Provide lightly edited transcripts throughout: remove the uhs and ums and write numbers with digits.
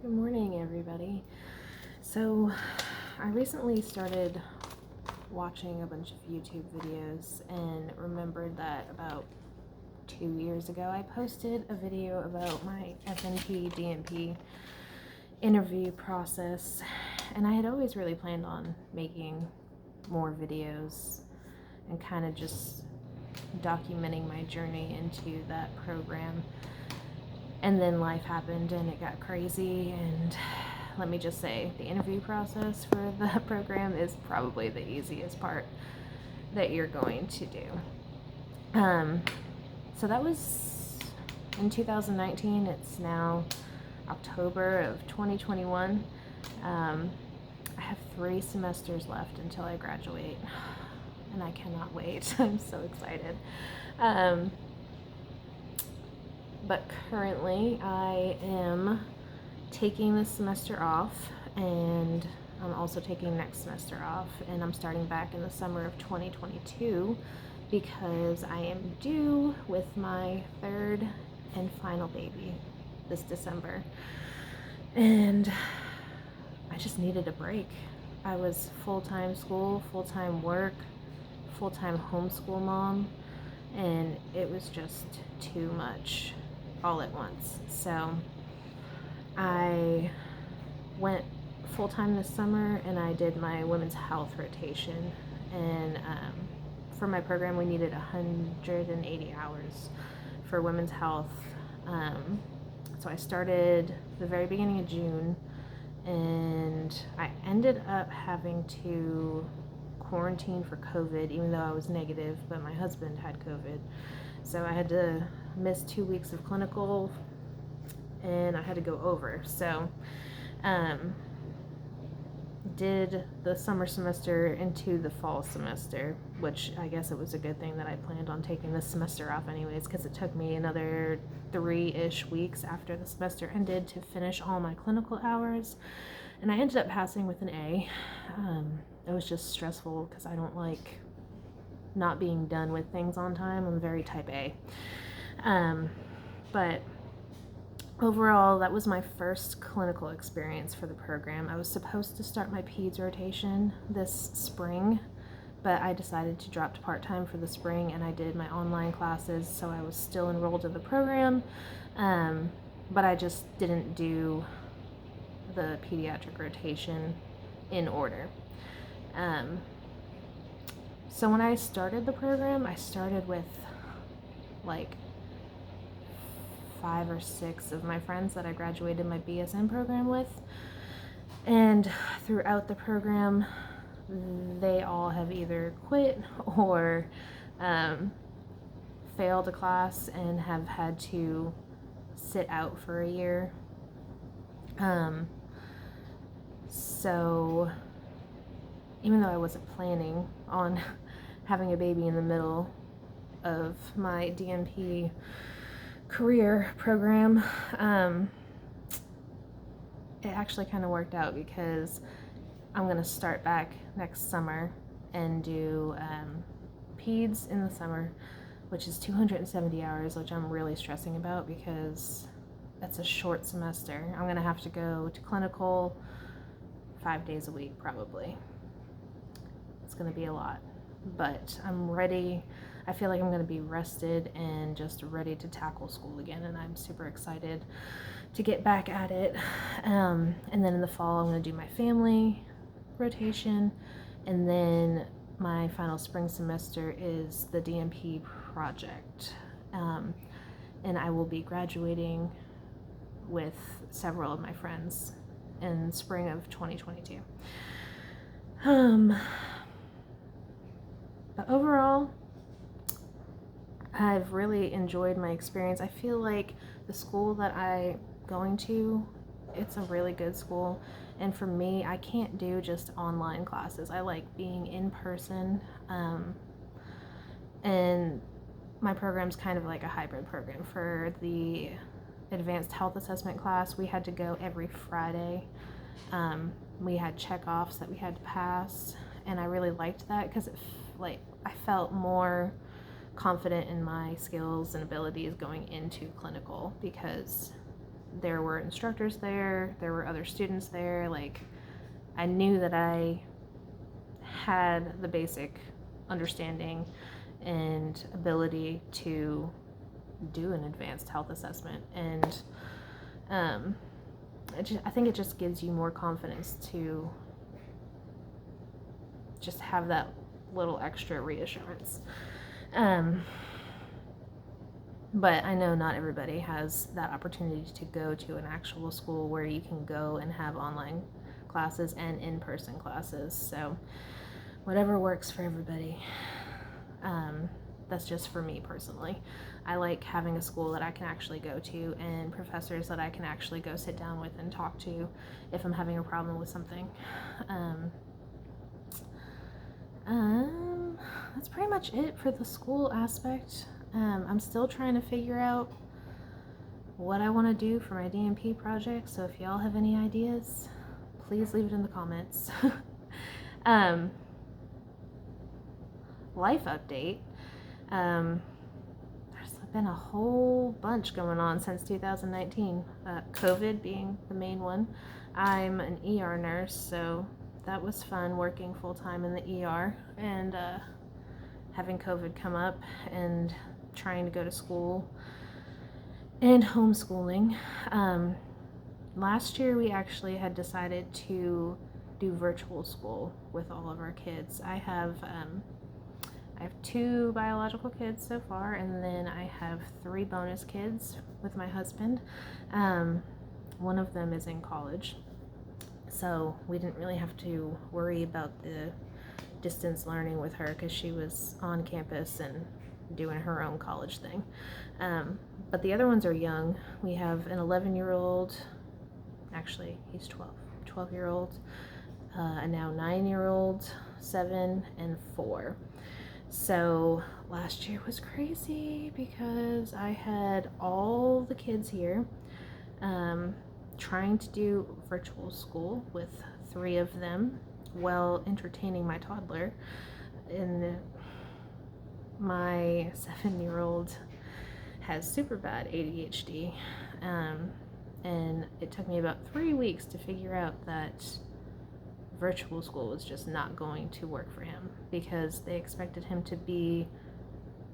Good morning, everybody. So, I recently started watching a bunch of YouTube videos and remembered that about 2 years ago I posted a video about my FNP DNP interview process, and I had always really planned on making more videos and kind of just documenting my journey into that program. And then life happened and it got crazy, and let me just say, the interview process for the program is probably the easiest part that you're going to do. So that was in 2019. It's now October of 2021. I have 3 semesters left until I graduate, and I cannot wait. I'm so excited. But currently I am taking this semester off, and I'm also taking next semester off, and I'm starting back in the summer of 2022 because I am due with my 3rd and final baby this December, and I just needed a break. I was full-time school, full-time work, full-time homeschool mom, and it was just too much all at once. So I went full-time this summer, and I did my women's health rotation, and for my program we needed 180 hours for women's health. So I started the very beginning of June, and I ended up having to quarantine for COVID, even though I was negative, but my husband had COVID. So I had to miss 2 weeks of clinical, and I had to go over. So did the summer semester into the fall semester, which I guess it was a good thing that I planned on taking this semester off anyways, because it took me another 3-ish weeks after the semester ended to finish all my clinical hours, and I ended up passing with an A. It was just stressful because I don't like not being done with things on time. I'm very type A. But overall, that was my first clinical experience for the program. I was supposed to start my peds rotation this spring, but I decided to drop to part-time for the spring, and I did my online classes, so I was still enrolled in the program, but I just didn't do the pediatric rotation in order. So when I started the program, I started with like 5 or 6 of my friends that I graduated my BSN program with, and throughout the program they all have either quit or failed a class and have had to sit out for a year. So even though I wasn't planning on having a baby in the middle of my DNP career program, it actually kind of worked out because I'm going to start back next summer and do peds in the summer, which is 270 hours, which I'm really stressing about because that's a short semester. I'm going to have to go to clinical 5 days a week probably. It's going to be a lot, but I'm ready. I feel like I'm going to be rested and just ready to tackle school again, and I'm super excited to get back at it. And then in the fall, I'm going to do my family rotation, and then my final spring semester is the DNP project, and I will be graduating with several of my friends in spring of 2022. But overall, I've really enjoyed my experience. I feel like the school that I'm going to, it's a really good school, and for me, I can't do just online classes. I like being in person, and my program's kind of like a hybrid program. For the advanced health assessment class, we had to go every Friday. We had check-offs that we had to pass, and I really liked that because I felt more confident in my skills and abilities going into clinical, because there were instructors there, there were other students there. Like, I knew that I had the basic understanding and ability to do an advanced health assessment, and I think it just gives you more confidence to just have that little extra reassurance. But I know not everybody has that opportunity to go to an actual school where you can go and have online classes and in-person classes. So whatever works for everybody. That's just for me personally. I like having a school that I can actually go to and professors that I can actually go sit down with and talk to if I'm having a problem with something. That's pretty much it for the school aspect. I'm still trying to figure out what I want to do for my DNP project, so if y'all have any ideas, please leave it in the comments. Life update. There's been a whole bunch going on since 2019, COVID being the main one. I'm an ER nurse, so that was fun working full-time in the ER and having COVID come up and trying to go to school and homeschooling. Last year we actually had decided to do virtual school with all of our kids. I have 2 biological kids so far, and then I have 3 bonus kids with my husband. One of them is in college, so we didn't really have to worry about the distance learning with her because she was on campus and doing her own college thing. But the other ones are young. We have an 11-year-old, actually he's 12-year-old, a now 9-year-old, 7, and 4. So last year was crazy because I had all the kids here, trying to do virtual school with 3 of them while entertaining my toddler. And my 7-year-old has super bad ADHD, and it took me about 3 weeks to figure out that virtual school was just not going to work for him because they expected him to be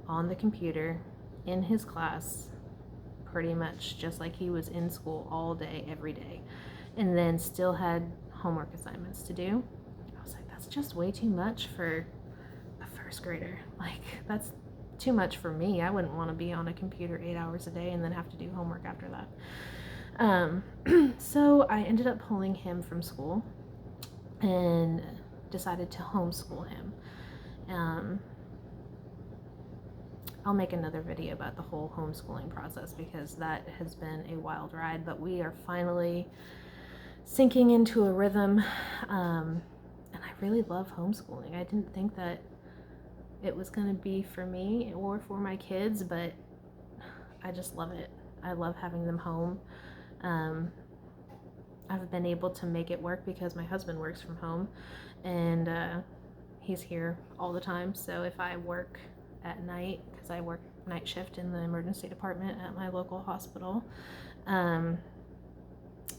on the computer in his class pretty much just like he was in school all day, every day, and then still had homework assignments to do. I was like, that's just way too much for a first grader. Like, that's too much for me. I wouldn't want to be on a computer 8 hours a day and then have to do homework after that. So I ended up pulling him from school and decided to homeschool him. I'll make another video about the whole homeschooling process because that has been a wild ride, but we are finally sinking into a rhythm, and I really love homeschooling. I didn't think that it was going to be for me or for my kids, but I just love it. I love having them home. I've been able to make it work because my husband works from home, and he's here all the time. So if I work at night, because I work night shift in the emergency department at my local hospital,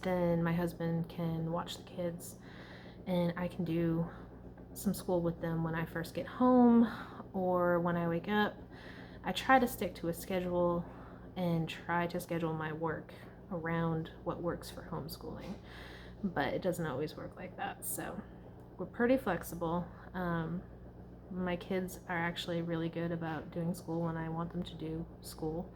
then my husband can watch the kids and I can do some school with them when I first get home or when I wake up. I try to stick to a schedule and try to schedule my work around what works for homeschooling, but it doesn't always work like that. So we're pretty flexible. My kids are actually really good about doing school when I want them to do school.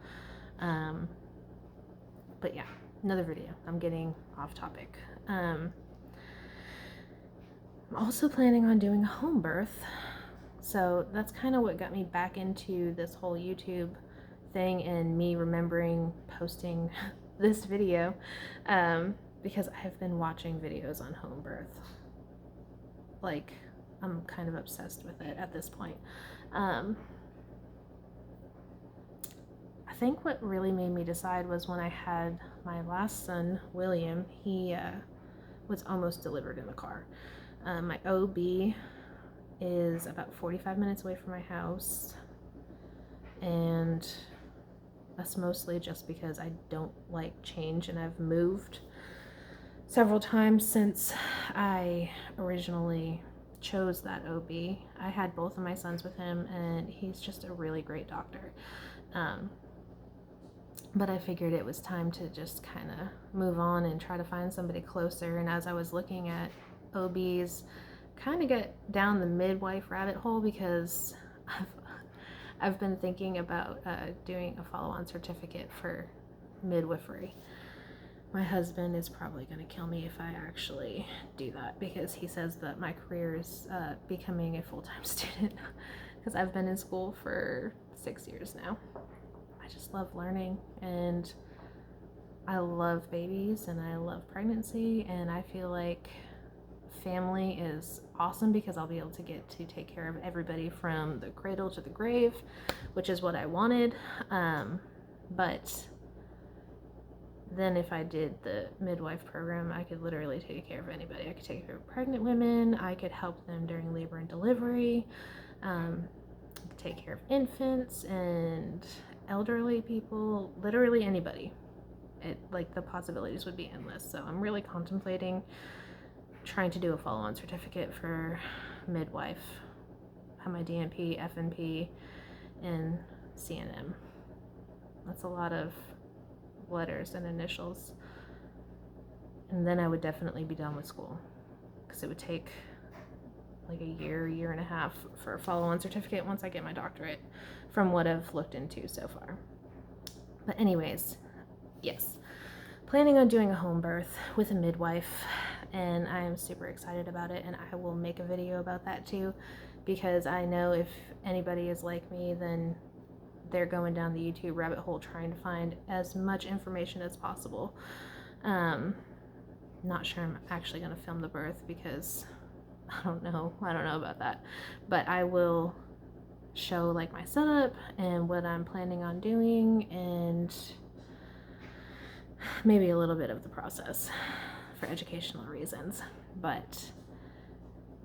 But yeah, another video. I'm getting off topic. I'm also planning on doing a home birth. So that's kind of what got me back into this whole YouTube thing and me remembering posting this video, because I have been watching videos on home birth. Like, I'm kind of obsessed with it at this point. I think what really made me decide was when I had my last son, William. He was almost delivered in the car. My OB is about 45 minutes away from my house, and That's mostly just because I don't like change, and I've moved several times since I originally chose that OB. I had both of my sons with him, and he's just a really great doctor. But I figured it was time to just kind of move on and try to find somebody closer. And as I was looking at OBs, kind of get down the midwife rabbit hole, because I've been thinking about doing a follow-on certificate for midwifery. My husband is probably going to kill me if I actually do that, because he says that my career is becoming a full-time student, because I've been in school for 6 years now. I just love learning, and I love babies, and I love pregnancy, and I feel like family is awesome because I'll be able to get to take care of everybody from the cradle to the grave, which is what I wanted. But then if I did the midwife program, I could literally take care of anybody. I could take care of pregnant women, I could help them during labor and delivery, take care of infants and elderly people, literally anybody. Like, the possibilities would be endless. So I'm really contemplating trying to do a follow-on certificate for midwife. I have my DNP, FNP, and CNM. That's a lot of letters and initials. And then I would definitely be done with school, because it would take like a year and a half for a follow-on certificate once I get my doctorate, from what I've looked into so far. But anyways, yes, planning on doing a home birth with a midwife, and I am super excited about it, and I will make a video about that too, because I know if anybody is like me, then they're going down the YouTube rabbit hole trying to find as much information as possible. Not sure I'm actually going to film the birth, because I don't know about that, but I will show like my setup and what I'm planning on doing, and maybe a little bit of the process for educational reasons. But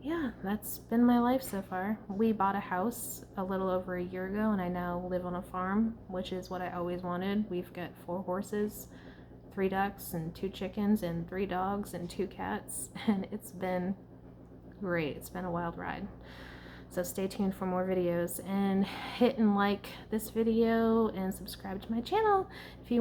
yeah, that's been my life so far. We bought a house a little over a year ago, and I now live on a farm, which is what I always wanted. We've got 4 horses, 3 ducks, and 2 chickens, and 3 dogs, and 2 cats, and it's been great. It's been a wild ride. So stay tuned for more videos, and hit and like this video and subscribe to my channel if you want